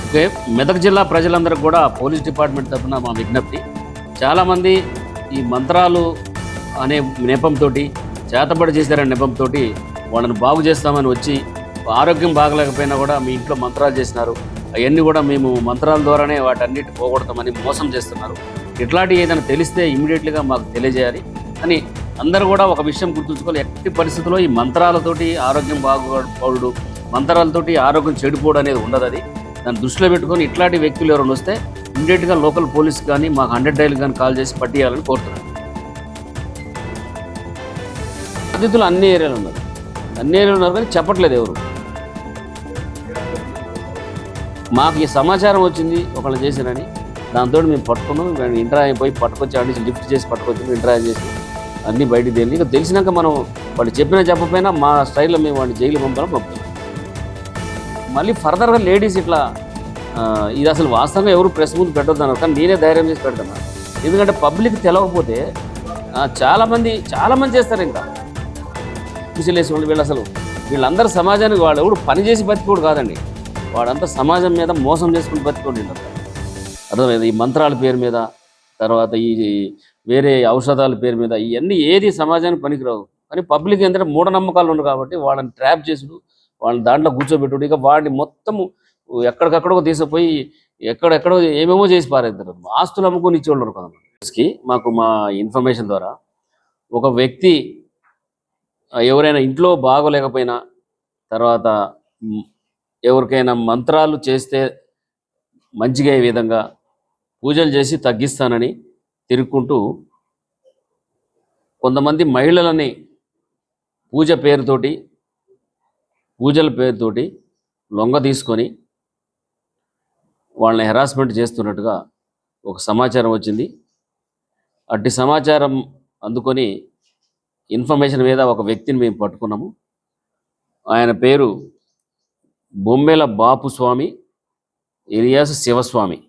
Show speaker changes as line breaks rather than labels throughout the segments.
Okay, Medak జిల్లా ప్రజలందరికీ కూడా పోలీస్ డిపార్ట్మెంట్ తరఫున మా విజ్ఞప్తి. చాలామంది ఈ మంత్రాలు అనే నెపంతో, చేతబడి చేశారనే నెపంతో వాళ్ళని బాగు చేస్తామని వచ్చి ఆరోగ్యం బాగలేకపోయినా కూడా మీ ఇంట్లో మంత్రాలు చేసినారు, అవన్నీ కూడా మేము మంత్రాల ద్వారానే వాటన్నిటి పోగొడతామని మోసం చేస్తున్నారు. ఇట్లాంటివి ఏదైనా తెలిస్తే ఇమీడియట్లీగా మాకు తెలియజేయాలి అని అందరూ కూడా ఒక విషయం గుర్తుంచుకోవాలి. ఎట్టి పరిస్థితుల్లో ఈ మంత్రాలతోటి ఆరోగ్యం బాగుపడు, మంత్రాలతోటి ఆరోగ్యం చెడిపోవడం అనేది ఉండదు. అది దాన్ని దృష్టిలో పెట్టుకొని ఇట్లాంటి వ్యక్తులు ఎవరైనా వస్తే ఇమీడియట్గా లోకల్ పోలీస్ కానీ మాకు 100 డైల్ కానీ కాల్ చేసి పట్టియాలని కోరుతున్నాను. బాధితులు అన్ని ఏరియాలో ఉన్నారు కానీ చెప్పట్లేదు ఎవరు. మాకు ఈ సమాచారం వచ్చింది ఒకళ్ళు చేశారని, దాంతో మేము పట్టుకున్నాం. ఇంటరా పోయి పట్టుకొచ్చి ఆడి లిఫ్ట్ చేసి పట్టుకొచ్చి ఇంటరా చేసి అన్నీ బయటికి తెలియదు. ఇక తెలిసినాక మనం వాళ్ళు చెప్పినా చెప్పకపోయినా మా స్టైల్లో మేము వాడిని జైలు పంపుతాం. మళ్ళీ ఫర్దర్గా లేడీస్ ఇట్లా ఇది అసలు వాస్తవంగా ఎవరు ప్రెస్ ముందు పెట్టొద్దన్నారు, కానీ నేనే ధైర్యం చేసి పెడతాను. ఎందుకంటే పబ్లిక్ తెలవకపోతే చాలామంది చేస్తారు. ఇంకా విసిలేసి వాళ్ళు వీళ్ళు అసలు వీళ్ళందరూ సమాజానికి వాడు ఎవడు పని చేసి బతికోడు కాదండి, వాడంతా సమాజం మీద మోసం చేసుకుని బతికోండి. అర్థమైంది. ఈ మంత్రాల పేరు మీద, తర్వాత ఈ వేరే ఔషధాల పేరు మీద ఇవన్నీ ఏది సమాజానికి పనికిరావు. కానీ పబ్లిక్ ఏంటంటే మూఢనమ్మకాలు ఉండవు కాబట్టి వాళ్ళని ట్రాప్ చేసుడు, వాళ్ళని దాంట్లో కూర్చోబెట్టుడు, ఇక వాడిని మొత్తము ఎక్కడికక్కడో తీసుకుపోయి ఎక్కడెక్కడో ఏమేమో చేసి పారేస్తారు. ఆస్తులు అమ్ముకొని ఇచ్చేవాళ్ళు కొంతమందికి. మాకు మా ఇన్ఫర్మేషన్ ద్వారా ఒక వ్యక్తి ఎవరైనా ఇంట్లో బాగోలేకపోయినా, తర్వాత ఎవరికైనా మంత్రాలు చేస్తే మంచిగా ఈ విధంగా పూజలు చేసి తగ్గిస్తానని తిరుక్కుంటూ కొంతమంది మహిళలని పూజల పేరుతోటి లొంగ తీసుకొని వాళ్ళని హెరాస్మెంట్ చేస్తున్నట్టుగా ఒక సమాచారం వచ్చింది. అట్టి సమాచారం అందుకొని ఇన్ఫర్మేషన్ మీద ఒక వ్యక్తిని మేము పట్టుకున్నాము. ఆయన పేరు బొమ్మెల బాపుస్వామి ఇలియాస్ శివస్వామి,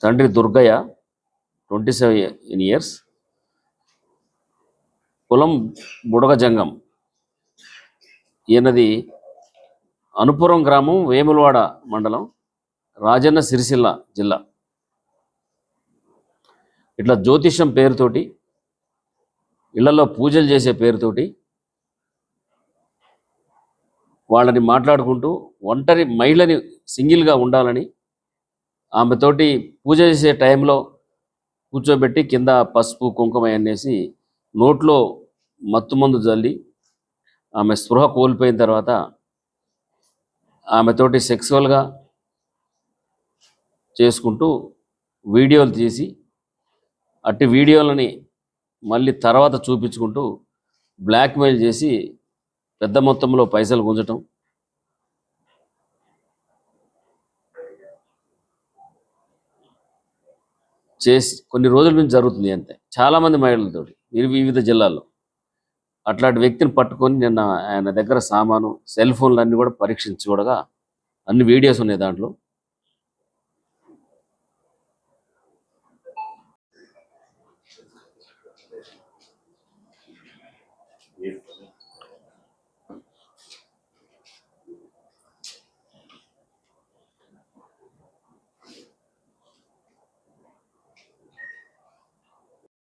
తండ్రి దుర్గయ్య, 27 years, కులం బుడగజంగం. ఈయనది అనుపురం గ్రామం, వేములవాడ మండలం, రాజన్న సిరిసిల్ల జిల్లా. ఇట్లా జ్యోతిష్యం పేరుతోటి, ఇళ్లలో పూజలు చేసే పేరుతోటి వాళ్ళని మాట్లాడుకుంటూ ఒంటరి మహిళని సింగిల్గా ఉండాలని, ఆమెతోటి పూజ చేసే టైంలో కూర్చోబెట్టి కింద పసుపు కుంకుమ అనేసి నోట్లో మత్తుమందు జల్లి ఆమె స్పృహ కోల్పోయిన తర్వాత ఆమెతోటి సెక్సువల్గా చేసుకుంటూ వీడియోలు తీసి అట్టి వీడియోలని మళ్ళీ తర్వాత చూపించుకుంటూ బ్లాక్మెయిల్ చేసి పెద్ద మొత్తంలో పైసలు గుంజటం, చేసి కొన్ని రోజుల నుంచి జరుగుతుంది. అంతే, చాలామంది మహిళలతోటి వివిధ జిల్లాల్లో. అట్లాంటి వ్యక్తిని పట్టుకొని నిన్న ఆయన దగ్గర సామాను, సెల్ ఫోన్లు అన్నీ కూడా పరీక్షించి చూడగా అన్ని వీడియోస్ ఉన్నాయి దాంట్లో.